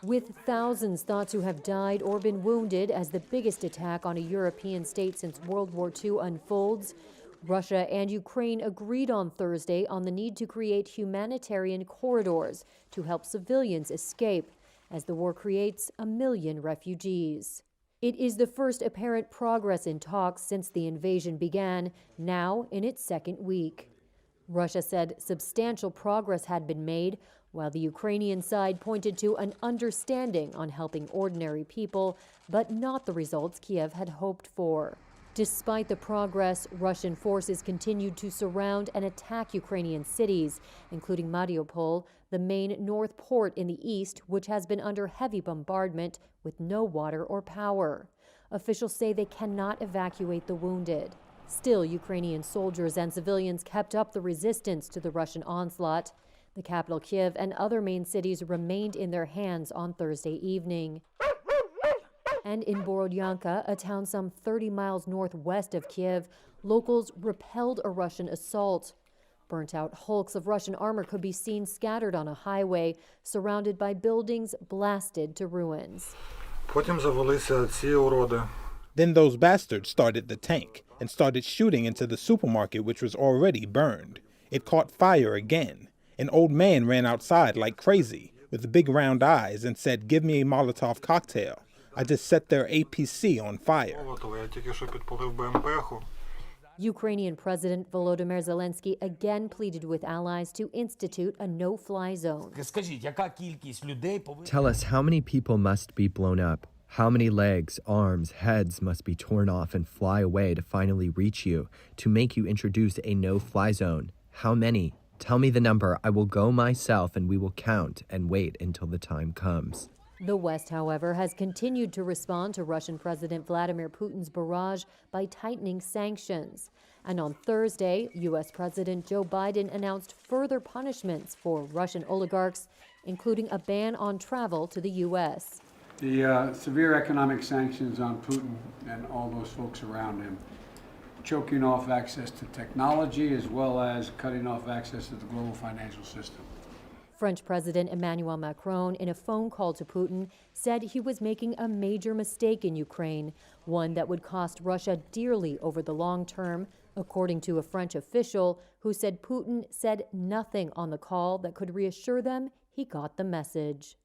With thousands thought to have died or been wounded as the biggest attack on a European state since World War II unfolds, Russia and Ukraine agreed on Thursday on the need to create humanitarian corridors to help civilians escape, as the war creates 1 million refugees. It is the first apparent progress in talks since the invasion began, now in its second week. Russia said substantial progress had been made, while the Ukrainian side pointed to an understanding on helping ordinary people, but not the results Kyiv had hoped for. Despite the progress, Russian forces continued to surround and attack Ukrainian cities, including Mariupol, the main north port in the east, which has been under heavy bombardment with no water or power. Officials say they cannot evacuate the wounded. Still, Ukrainian soldiers and civilians kept up the resistance to the Russian onslaught. The capital, Kyiv, and other main cities remained in their hands on Thursday evening. And in Borodyanka, a town some 30 miles northwest of Kyiv, locals repelled a Russian assault. Burnt-out hulks of Russian armor could be seen scattered on a highway, surrounded by buildings blasted to ruins. Then those bastards started the tank and started shooting into the supermarket, which was already burned. It caught fire again. An old man ran outside like crazy with big round eyes and said, "Give me a Molotov cocktail. I just set their APC on fire." Ukrainian President Volodymyr Zelensky again pleaded with allies to institute a no-fly zone. Tell us how many people must be blown up, how many legs, arms, heads must be torn off and fly away to finally reach you, to make you introduce a no-fly zone. How many? Tell me the number. I will go myself and we will count and wait until the time comes. The West, however, has continued to respond to Russian President Vladimir Putin's barrage by tightening sanctions. And on Thursday, U.S. President Joe Biden announced further punishments for Russian oligarchs, including a ban on travel to the U.S. The severe economic sanctions on Putin and all those folks around him, choking off access to technology as well as cutting off access to the global financial system. French President Emmanuel Macron, in a phone call to Putin, said he was making a major mistake in Ukraine, one that would cost Russia dearly over the long term, according to a French official who said Putin said nothing on the call that could reassure them he got the message.